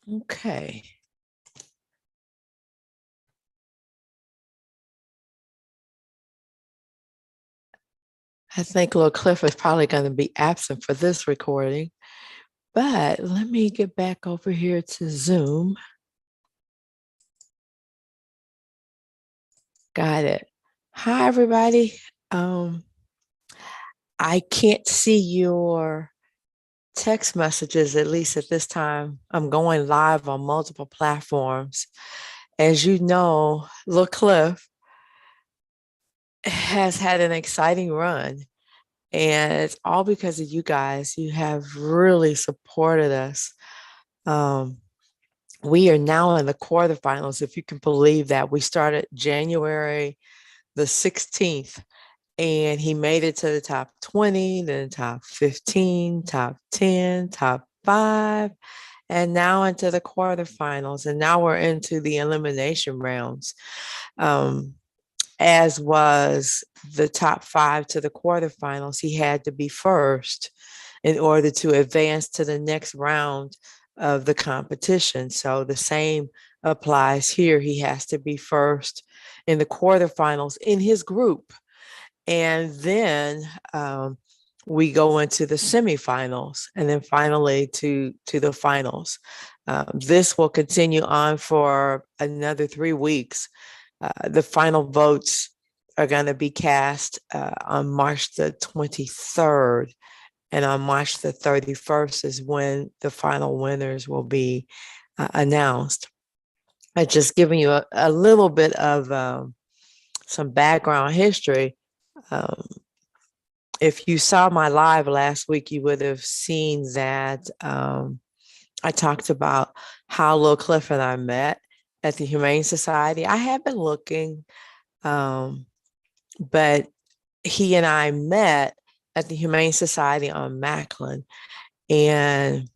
Okay. I think Lil Cliff is probably going to be absent for this recording, but let me get back over here to Zoom. Got it. Hi, everybody. Um, I can't see your text messages, at least at this time. I'm going live on multiple platforms. As you know, Lil Cliff has had an exciting run, and it's all because of you guys. You have really supported us. Um, we are now in the quarterfinals, if you can believe that. We started January the 16th, and he made it to the top 20, then top 15, top 10, top 5, and now into the quarterfinals. And now we're into the elimination rounds. As was the top 5 to the quarterfinals, he had to be first in order to advance to the next round of the competition. So the same applies here. He has to be first in the quarterfinals in his group. And then we go into the semifinals and then finally to the finals. This will continue on for another 3 weeks. The final votes are going to be cast on March the 23rd. And on March the 31st is when the final winners will be announced. I'm just giving you a little bit of some background history. If you saw my live last week, you would have seen that I talked about how Lil Cliff and I met at the Humane Society. I have been looking, but he and I met at the Humane Society on Macklin. And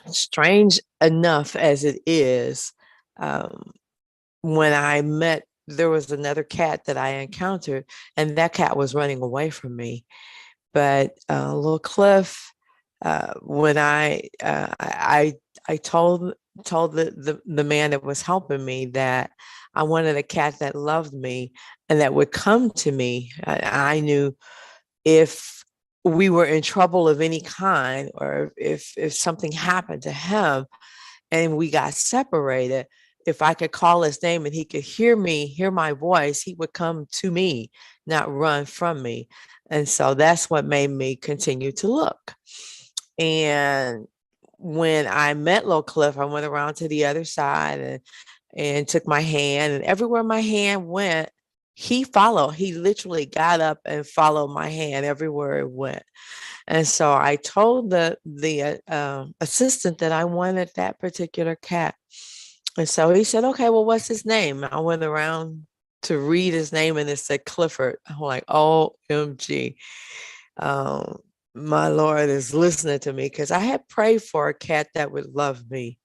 strange enough as it is, when I met, there was another cat that I encountered, and that cat was running away from me. But Lil Cliff, when I told the man that was helping me that I wanted a cat that loved me and that would come to me. I knew if we were in trouble of any kind, or if something happened to him and we got separated, if I could call his name and he could hear me, hear my voice, he would come to me, not run from me. And so that's what made me continue to look. And when I met Lil Cliff, I went around to the other side and took my hand, and everywhere my hand went, he followed. He literally got up and followed my hand everywhere it went. And so I told the assistant that I wanted that particular cat. And so he said, okay, well, what's his name? I went around to read his name and it said Clifford. I'm like, OMG. Um, my Lord is listening to me, because I had prayed for a cat that would love me.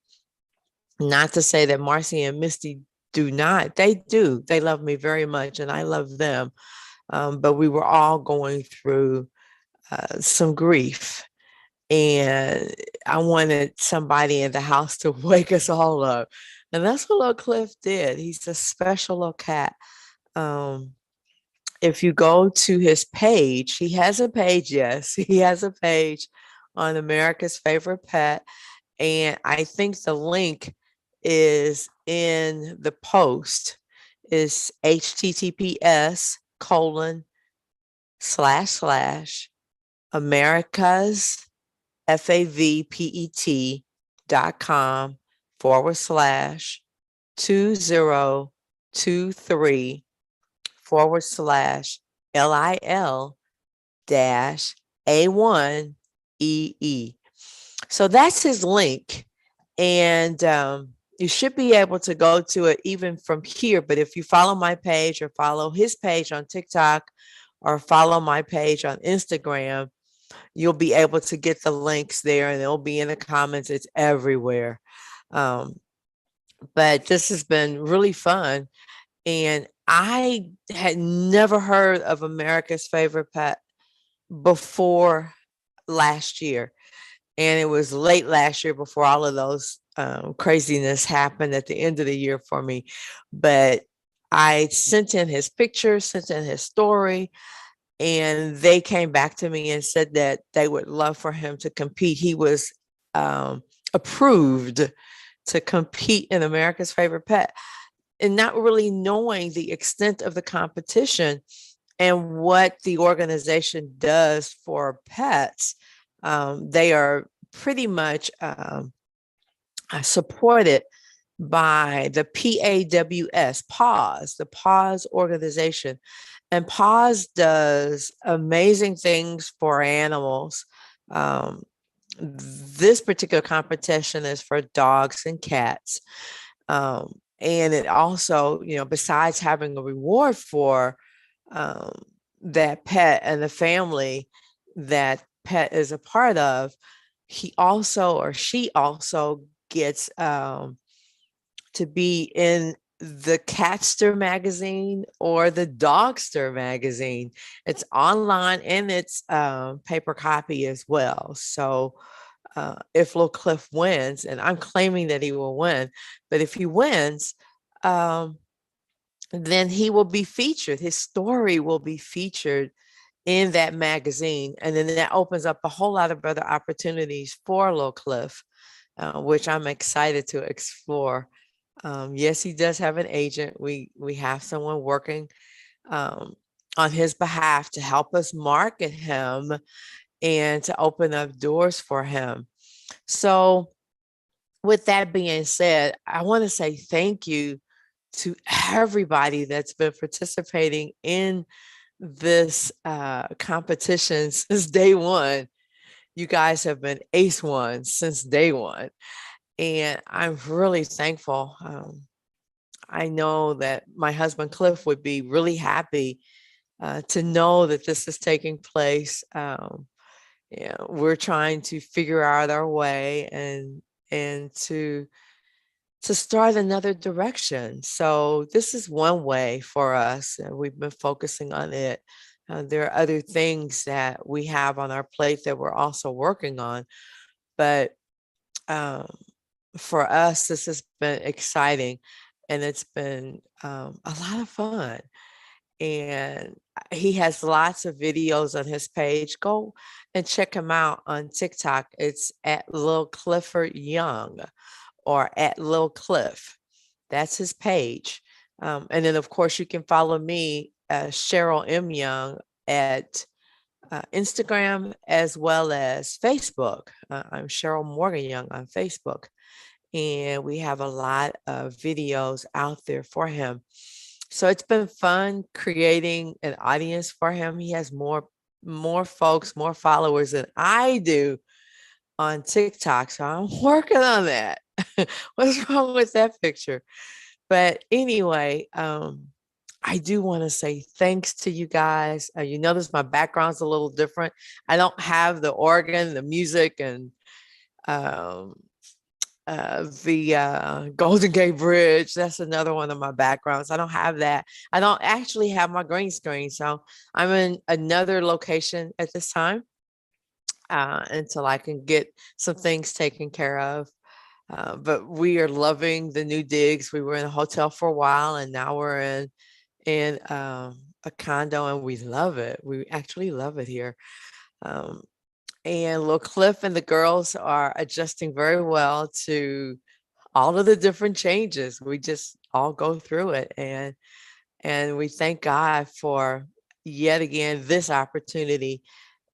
Not to say that Marcy and Misty do not. They do. They love me very much and I love them. But we were all going through some grief. And I wanted somebody in the house to wake us all up. And that's what Lil Cliff did. He's a special little cat. If you go to his page, he has a page, yes. He has a page on America's Favorite Pet. And I think the link is in the post. Is https:// America's FAVPET.com/2023/LIL-A1EE. So that's his link. And you should be able to go to it even from here. But if you follow my page or follow his page on TikTok or follow my page on Instagram, you'll be able to get the links there, and they'll be in the comments. It's everywhere. But this has been really fun. And I had never heard of America's Favorite Pet before last year. And it was late last year before all of those craziness happened at the end of the year for me. But I sent in his picture, sent in his story, and they came back to me and said that they would love for him to compete. He was approved to compete in America's Favorite Pet, and not really knowing the extent of the competition and what the organization does for pets. They are pretty much supported by the PAWS, the PAWS organization. And PAWS does amazing things for animals. This particular competition is for dogs and cats. And it also, besides having a reward for um, that pet and the family that pet is a part of, he also or she also gets to be in the Catster magazine or the Dogster magazine. It's online and it's paper copy as well. So if Lil Cliff wins, and I'm claiming that he will win, but if he wins, then he will be featured. His story will be featured in that magazine. And then that opens up a whole lot of other opportunities for Lil Cliff, which I'm excited to explore. Yes, he does have an agent. We have someone working on his behalf to help us market him and to open up doors for him. So, with that being said, I want to say thank you to everybody that's been participating in this competition since day one. You guys have been ace ones since day one. And I'm really thankful. I know that my husband Cliff would be really happy to know that this is taking place. We're trying to figure out our way and to start another direction. So this is one way for us, and we've been focusing on it. There are other things that we have on our plate that we're also working on, but for us, this has been exciting, and it's been a lot of fun. And he has lots of videos on his page. Go and check him out on TikTok. It's at Lil Clifford Young or at Lil Cliff. That's his page. And then, of course, you can follow me, Cheryl M. Young, at Instagram as well as Facebook. I'm Cheryl Morgan Young on Facebook. And we have a lot of videos out there for him. So it's been fun creating an audience for him. He has more folks, more followers than I do on TikTok. So I'm working on that. What's wrong with that picture? But anyway, I do want to say thanks to you guys. You notice my background's a little different. I don't have the organ, the music, and um, the Golden Gate Bridge. That's another one of my backgrounds. I don't have that. I don't actually have my green screen. So I'm in another location at this time until I can get some things taken care of. But we are loving the new digs. We were in a hotel for a while, and now we're in a condo, and we love it. We actually love it here. And Lil Cliff and the girls are adjusting very well to all of the different changes. We just all go through it, and we thank God for yet again this opportunity.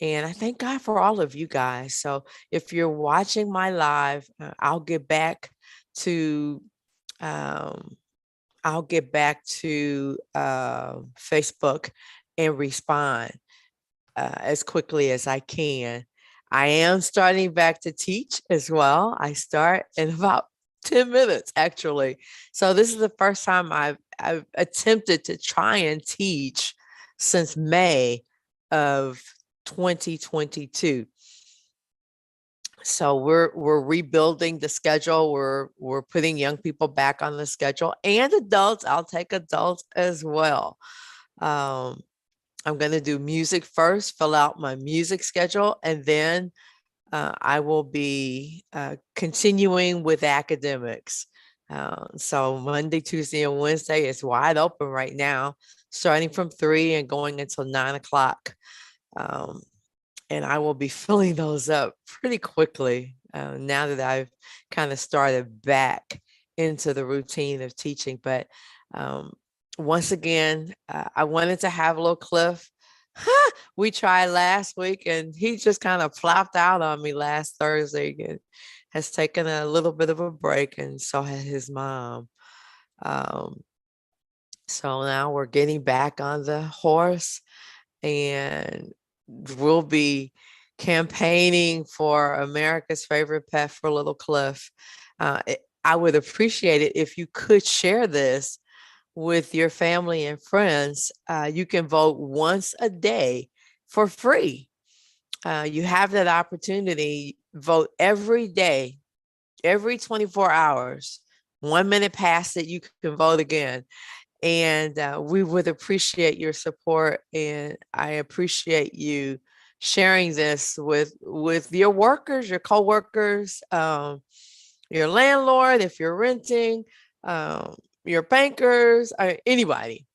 And I thank God for all of you guys. So if you're watching my live, I'll get back to um, Facebook and respond as quickly as I can. I am starting back to teach as well. I start in about 10 minutes, actually. So this is the first time I've attempted to try and teach since May of 2022. So we're rebuilding the schedule. We're putting young people back on the schedule and adults. I'll take adults as well. I'm going to do music first, fill out my music schedule, and then I will be continuing with academics. So Monday, Tuesday, and Wednesday is wide open right now, starting from 3 and going until 9 o'clock. Um, and I will be filling those up pretty quickly now that I've kind of started back into the routine of teaching. But um, once again, I wanted to have Lil Cliff. We tried last week and he just kind of flopped out on me last Thursday and has taken a little bit of a break, and so had his mom. Um, so now we're getting back on the horse, and we'll be campaigning for America's favorite pet for Little Cliff. I would appreciate it if you could share this with your family and friends. You can vote once a day for free. You have that opportunity. Vote every day, every 24 hours. 1 minute past it, you can vote again. And we would appreciate your support, and I appreciate you sharing this with your workers, your coworkers, your landlord if you're renting, your bankers, anybody.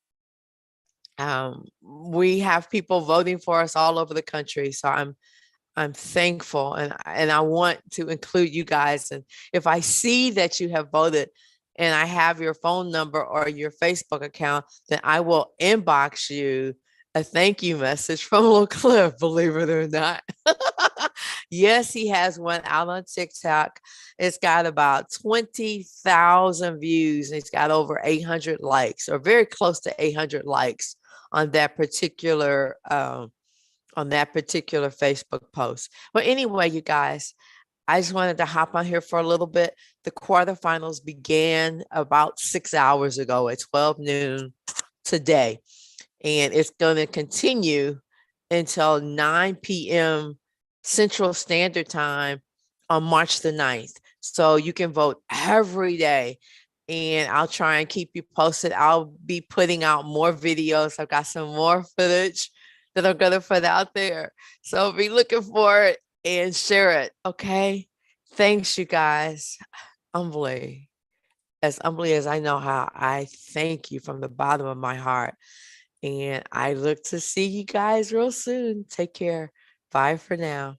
We have people voting for us all over the country, so I'm thankful, and I want to include you guys. And if I see that you have voted and I have your phone number or your Facebook account, then I will inbox you a thank you message from Lil Cliff, believe it or not. Yes, he has one out on TikTok. It's got about 20,000 views, and it's got over 800 likes, or very close to 800 likes on that particular Facebook post. But anyway, you guys, I just wanted to hop on here for a little bit. The quarterfinals began about 6 hours ago at 12 noon today, and it's going to continue until 9 p.m. Central Standard Time on March the 9th. So you can vote every day, and I'll try and keep you posted. I'll be putting out more videos. I've got some more footage that I'm going to put out there. So be looking for it and share it. Okay. Thanks, you guys. Humbly, as humbly as I know how, I thank you from the bottom of my heart. And I look to see you guys real soon. Take care. Bye for now.